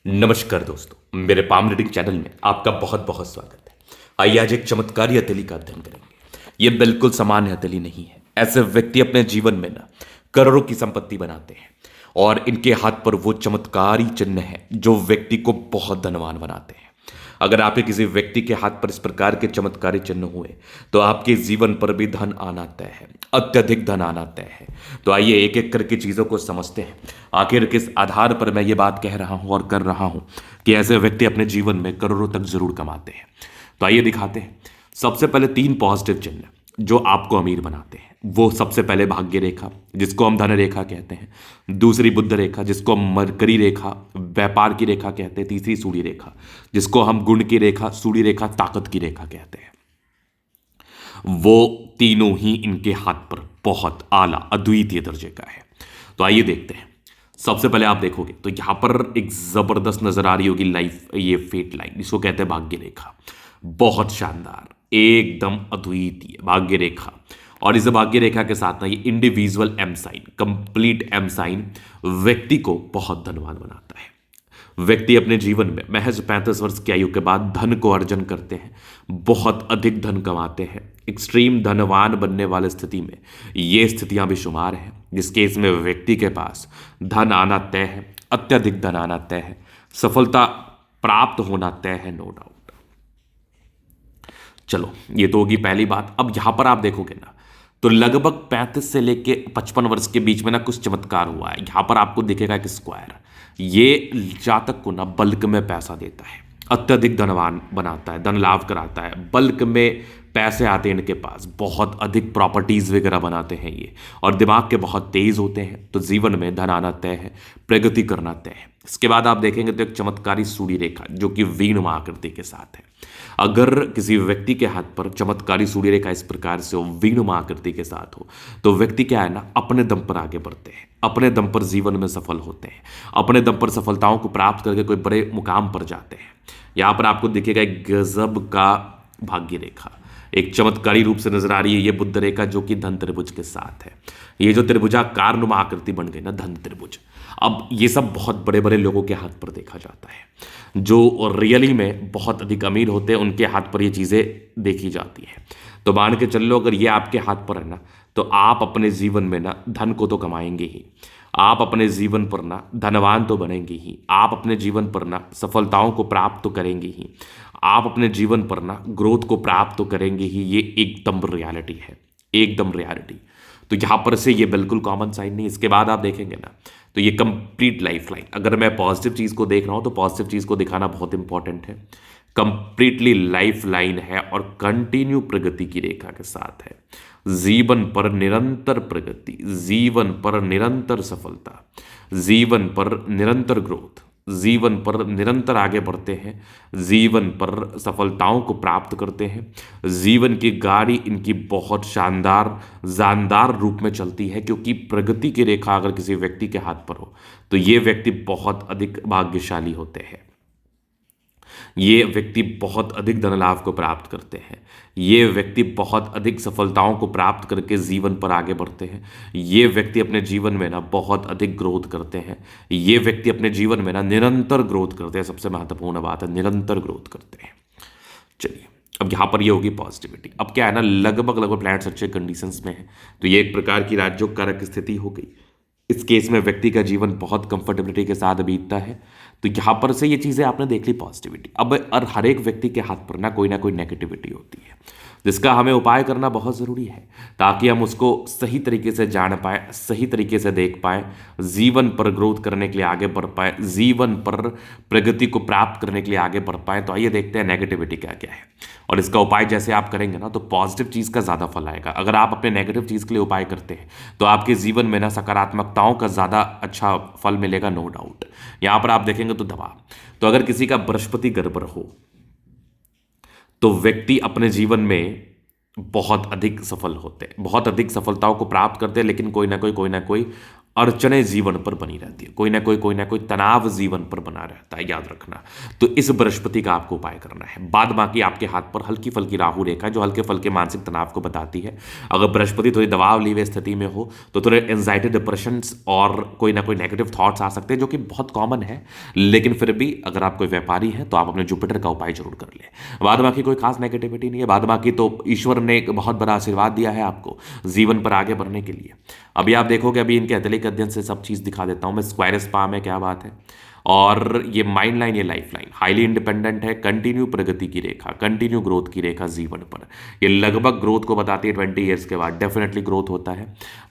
नमस्कार दोस्तों, मेरे पाम रीडिंग चैनल में आपका बहुत बहुत स्वागत है। आइए आज एक चमत्कारी हथेली का अध्ययन करेंगे। ये बिल्कुल सामान्य हथेली नहीं है। ऐसे व्यक्ति अपने जीवन में ना करोड़ों की संपत्ति बनाते हैं और इनके हाथ पर वो चमत्कारी चिन्ह है जो व्यक्ति को बहुत धनवान बनाते हैं। अगर आपके किसी व्यक्ति के हाथ पर इस प्रकार के चमत्कारी चिन्ह हुए तो आपके जीवन पर भी धन आना तय है, अत्यधिक धन आना तय है। तो आइए एक एक करके चीज़ों को समझते हैं। आखिर किस आधार पर मैं ये बात कह रहा हूँ और कर रहा हूँ कि ऐसे व्यक्ति अपने जीवन में करोड़ों तक जरूर कमाते हैं। तो आइए दिखाते हैं। सबसे पहले 3 पॉजिटिव चिन्ह जो आपको अमीर बनाते हैं। वो सबसे पहले भाग्य रेखा, जिसको हम धन रेखा कहते हैं। दूसरी बुध रेखा, जिसको हम मरकरी रेखा, व्यापार की रेखा कहते हैं। तीसरी सूर्य रेखा, जिसको हम गुण की रेखा, सूर्य रेखा, ताकत की रेखा कहते हैं। वो तीनों ही इनके हाथ पर बहुत आला अद्वितीय दर्जे का है। तो आइए देखते हैं। सबसे पहले आप देखोगे तो यहां पर एक जबरदस्त नजर आ रही होगी लाइफ, ये फेट लाइन, इसको कहते हैं भाग्य रेखा। बहुत शानदार, एकदम अद्वितीय भाग्य रेखा। और इस भाग्य रेखा के साथ ना ये individual M sign, complete M sign व्यक्ति को बहुत धनवान बनाता है। व्यक्ति अपने जीवन में महज 35 वर्ष की आयु के बाद धन को अर्जन करते हैं, बहुत अधिक धन कमाते हैं। एक्सट्रीम धनवान बनने वाली स्थिति में ये स्थितियां भी शुमार हैं, जिस केस में व्यक्ति के पास धन आना तय है, अत्यधिक धन आना तय है, सफलता प्राप्त होना तय है, नो डाउट। चलो, ये तो होगी पहली बात। अब यहां पर आप देखोगे ना तो लगभग 35 से लेके 55 वर्ष के बीच में ना कुछ चमत्कार हुआ है। यहां पर आपको दिखेगा एक स्क्वायर। ये जातक को ना बल्क में पैसा देता है, अत्यधिक धनवान बनाता है, धन लाभ कराता है। बल्क में पैसे आते हैं इनके पास, बहुत अधिक प्रॉपर्टीज वगैरह बनाते हैं ये, और दिमाग के बहुत तेज होते हैं। तो जीवन में धन आना तय है, प्रगति करना तय है। इसके बाद आप देखेंगे तो एक चमत्कारी सूर्य रेखा जो कि वीणुमा आकृति के साथ है। अगर किसी व्यक्ति के हाथ पर चमत्कारी सूर्य रेखा इस प्रकार से हो, वीणुमा आकृति के साथ हो, तो व्यक्ति क्या है ना, अपने दम पर आगे बढ़ते हैं, अपने दम पर जीवन में सफल होते हैं, अपने दम पर सफलताओं को प्राप्त करके कोई बड़े मुकाम पर जाते हैं। यहां पर आपको दिखेगा एक गजब का भाग्य रेखा, एक चमत्कारी रूप से नजर आ रही है ये बुध रेखा जो कि धन त्रिभुज के साथ है। ये जो त्रिभुजाकार नुमा आकृति बन गई ना, धन त्रिभुज, अब ये सब बहुत बड़े बड़े लोगों के हाथ पर देखा जाता है। जो रियली में बहुत अधिक अमीर होते हैं उनके हाथ पर ये चीजें देखी जाती है। तो मान के चल लो, अगर ये आपके हाथ पर है ना, तो आप अपने जीवन में ना धन को तो कमाएंगे ही, आप अपने जीवन पर ना धनवान तो बनेंगे ही, आप अपने जीवन पर ना सफलताओं को प्राप्त तो करेंगे ही, आप अपने जीवन पर ना ग्रोथ को प्राप्त तो करेंगे ही। ये एकदम रियलिटी है, एकदम रियलिटी। तो यहां पर से ये बिल्कुल कॉमन साइन नहीं। इसके बाद आप देखेंगे ना तो ये कंप्लीट लाइफ लाइन। अगर मैं पॉजिटिव चीज को देख रहा हूं तो पॉजिटिव चीज को दिखाना बहुत इंपॉर्टेंट है। कंप्लीटली लाइफ लाइन है और कंटिन्यू प्रगति की रेखा के साथ है। जीवन पर निरंतर प्रगति, जीवन पर निरंतर सफलता, जीवन पर निरंतर ग्रोथ, जीवन पर निरंतर आगे बढ़ते हैं, जीवन पर सफलताओं को प्राप्त करते हैं। जीवन की गाड़ी इनकी बहुत शानदार जानदार रूप में चलती है, क्योंकि प्रगति की रेखा अगर किसी व्यक्ति के हाथ पर हो तो ये व्यक्ति बहुत अधिक भाग्यशाली होते हैं। ये व्यक्ति बहुत अधिक धन लाभ को प्राप्त करते हैं। ये व्यक्ति बहुत अधिक सफलताओं को प्राप्त करके जीवन पर आगे बढ़ते हैं। ये व्यक्ति अपने जीवन में ना बहुत अधिक ग्रोथ करते हैं। ये व्यक्ति अपने जीवन में ना निरंतर ग्रोथ करते हैं। सबसे महत्वपूर्ण बात है, निरंतर ग्रोथ करते हैं। चलिए, अब यहां पर ये होगी पॉजिटिविटी। अब क्या है ना, लगभग लगभग प्लैनेट्स अच्छे कंडीशंस में है, तो ये एक प्रकार की राजयोग कारक स्थिति हो गई। इस केस में व्यक्ति का जीवन बहुत कंफर्टेबिलिटी के साथ बीतता है। तो यहां पर से ये चीजें आपने देख ली पॉजिटिविटी। अब और हर एक व्यक्ति के हाथ पर ना कोई नेगेटिविटी होती है, जिसका हमें उपाय करना बहुत जरूरी है, ताकि हम उसको सही तरीके से जान पाए, सही तरीके से देख पाए, जीवन पर ग्रोथ करने के लिए आगे बढ़ पाए, जीवन पर प्रगति को प्राप्त करने के लिए आगे बढ़ पाए। तो आइए देखते हैं नेगेटिविटी क्या क्या है, और इसका उपाय जैसे आप करेंगे ना तो पॉजिटिव चीज का ज्यादा फल आएगा। अगर आप अपने नेगेटिव चीज के लिए उपाय करते हैं तो आपके जीवन में ना सकारात्मकताओं का ज्यादा अच्छा फल मिलेगा, नो डाउट। यहां पर आप देखेंगे तो दवा, तो अगर किसी का बृहस्पति गड़बड़ हो तो व्यक्ति अपने जीवन में बहुत अधिक सफल होते हैं, बहुत अधिक सफलताओं को प्राप्त करते हैं, लेकिन कोई ना कोई अड़चने जीवन पर बनी रहती है, कोई ना कोई तनाव जीवन पर बना रहता है, याद रखना। तो इस बृहस्पति का आपको उपाय करना है। बाद बाकी आपके हाथ पर हल्की फल्की राहु रेखा जो हल्के फल्के मानसिक तनाव को बताती है। अगर बृहस्पति थोड़ी दबाव ली हुई स्थिति में हो तो थोड़े एंजाइटी, डिप्रेशन और कोई ना कोई नेगेटिव थॉट्स आ सकते हैं, जो कि बहुत कॉमन है। लेकिन फिर भी अगर आप कोई व्यापारी हैं तो आप अपने जुपिटर का उपाय जरूर कर ले। बाद बाकी कोई खास नेगेटिविटी नहीं है। बाद बाकी तो ईश्वर ने एक बहुत बड़ा आशीर्वाद दिया है आपको जीवन पर आगे बढ़ने के लिए। अभी आप देखोगे, अभी इनके अत्यधिक अध्ययन से सब चीज़ दिखा देता हूं मैं। स्क्वायर स्पा में क्या बात है, और ये माइंड लाइन, ये लाइफ लाइन हाईली इंडिपेंडेंट है, कंटिन्यू प्रगति की रेखा, कंटिन्यू ग्रोथ की रेखा जीवन पर। ये लगभग ग्रोथ को बताती है। 20 ईयर्स के बाद डेफिनेटली ग्रोथ होता है।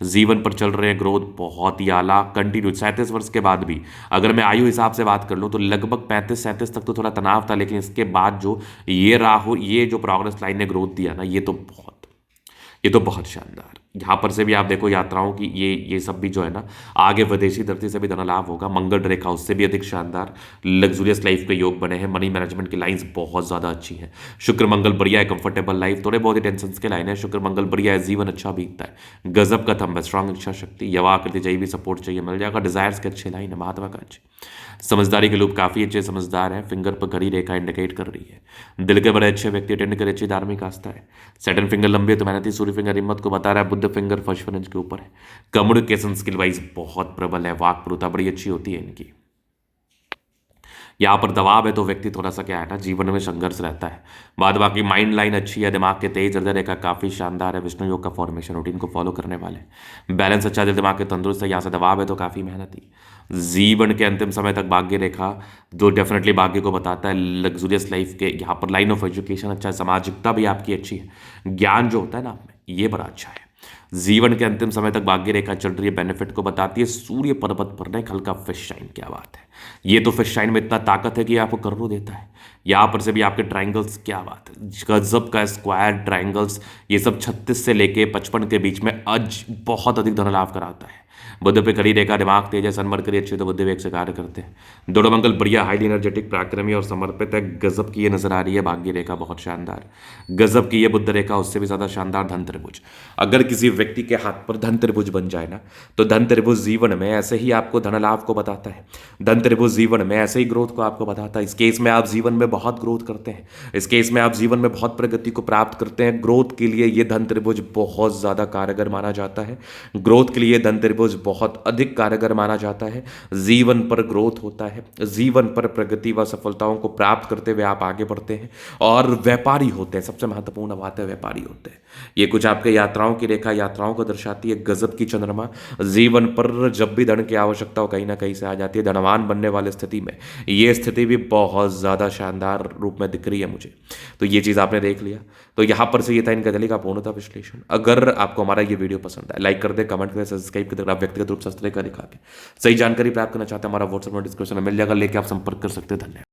जीवन पर चल रहे हैं, ग्रोथ बहुत ही आला, कंटिन्यू। 37 वर्ष के बाद भी अगर मैं आयु हिसाब से बात कर लूँ तो लगभग 35-37 तक तो थोड़ा तनाव था, लेकिन इसके बाद जो ये राहु, ये जो प्रोग्रेस लाइन ने ग्रोथ दिया ना, ये तो बहुत शानदार। यहाँ पर से भी आप देखो यात्राओं की ये सब भी जो है ना, आगे विदेशी धरती से भी धन लाभ होगा। मंगल रेखा उससे भी अधिक शानदार, लग्जूरियस लाइफ के योग बने हैं। मनी मैनेजमेंट की लाइंस बहुत ज़्यादा अच्छी हैं। शुक्र मंगल बढ़िया है, कंफर्टेबल लाइफ, थोड़े बहुत ही टेंशन के लाइन है। शुक्र मंगल बढ़िया है, जीवन अच्छा बीतता है। गजब का थंब है, स्ट्रांग इच्छा शक्ति, यवा आकृति चाहिए भी सपोर्ट चाहिए मिल जाएगा। डिजायर्स के अच्छे लाइन है, महत्वाकांक्षी। समझदारी के लोग काफ़ी अच्छे समझदार हैं। फिंगर पर घड़ी रेखा इंडिकेट कर रही है। दिल के बड़े अच्छे व्यक्ति, अटेंड करे, अच्छी धार्मिक आस्था है। सेटन फिंगर लंबी है तो मेहनती। सूर्य फिंगर हिम्मत को बता रहा है। बुद्ध फिंगर फर्स्ट रेंज के ऊपर है। कम्युनिकेशन स्किल वाइज बहुत प्रबल है। वाक परुता बड़ी अच्छी होती है इनकी। यहाँ पर दबाव है तो व्यक्ति थोड़ा सा क्या है ना, जीवन में संघर्ष रहता है। बाद बाकी माइंड लाइन अच्छी है, दिमाग के तेज हृदय रेखा काफ़ी शानदार है। विष्णु योग का फॉर्मेशन रूटीन को फॉलो करने वाले, बैलेंस अच्छा, दिल दिमाग के तंदुरुस्त है। यहाँ से दबाव है तो काफ़ी मेहनती। जीवन के अंतिम समय तक भाग्य रेखा जो डेफिनेटली भाग्य को बताता है। लग्जूरियस लाइफ के यहाँ पर लाइन ऑफ एजुकेशन अच्छा है। सामाजिकता भी आपकी अच्छी है। ज्ञान जो होता है ना आप में, ये बड़ा अच्छा है। जीवन के अंतिम समय तक भाग्य रेखा चल रही है, बेनिफिट को बताती है। सूर्य पर्वत पर ना एक हल्का फिश शाइन, क्या बात है। ये तो फिश शाइन में इतना ताकत है कि आपको करोड़ों देता है। यहाँ पर से भी आपके ट्राइंगल्स, क्या बात है, गजब का स्क्वायर ट्राइंगल्स। ये सब 36 से लेके 55 के बीच में आज बहुत अधिक धन लाभ कराता है। बुद्ध पे खड़ी रेखा, दिमाग तेज है, सनमर करिए अच्छे तो बुद्ध वेग से कार्य करते हैं। दोनों मंगल बढ़िया, हाईली एनर्जेटिक, पराक्रमी और समर्पित है। गजब की ये नजर आ रही है भाग्य रेखा, बहुत शानदार। गजब की ये बुद्ध रेखा, उससे भी ज्यादा शानदार धन त्रिभुज। अगर किसी व्यक्ति के हाथ पर धन त्रिभुज बन जाए ना, तो धन त्रिभुज जीवन में ऐसे ही आपको धन लाभ को बताता है। धन त्रिभुज जीवन में ऐसे ही ग्रोथ को आपको बताता है। इस केस में आप जीवन में बहुत ग्रोथ करते हैं। इस केस में आप जीवन में बहुत प्रगति को प्राप्त करते हैं। ग्रोथ के लिए ये धन त्रिभुज बहुत ज्यादा कारगर माना जाता है। ग्रोथ के लिए धन त्रिभुज बहुत अधिक कारगर माना जाता है। जीवन पर ग्रोथ होता है, जीवन पर प्रगति व सफलताओं को प्राप्त करते हुए आप आगे बढ़ते हैं और व्यापारी होते हैं। सबसे महत्वपूर्ण बात है, व्यापारी होते हैं। ये कुछ आपके यात्राओं की रेखा, यात्राओं को दर्शाती है। गजब की चंद्रमा, जीवन पर जब भी धन की आवश्यकता हो कहीं ना कहीं से आ जाती है। धनवान बनने वाली स्थिति में ये स्थिति भी बहुत ज्यादा शानदार रूप में दिख रही है मुझे। तो ये चीज आपने देख लिया। तो यहां पर से ये था इनका का पूर्णता विश्लेषण। अगर आपको हमारा ये वीडियो पसंद आए, लाइक कर दे, कमेंट करें, सब्सक्राइब कर दे। आप व्यक्तिगत रूप से दिखा के सही जानकारी प्राप्त करना चाहते हैं, हमारा व्हाट्सएप में डिस्क्रिप्शन में मिल जाएगा, लेके आप संपर्क कर सकते हैं। धन्यवाद।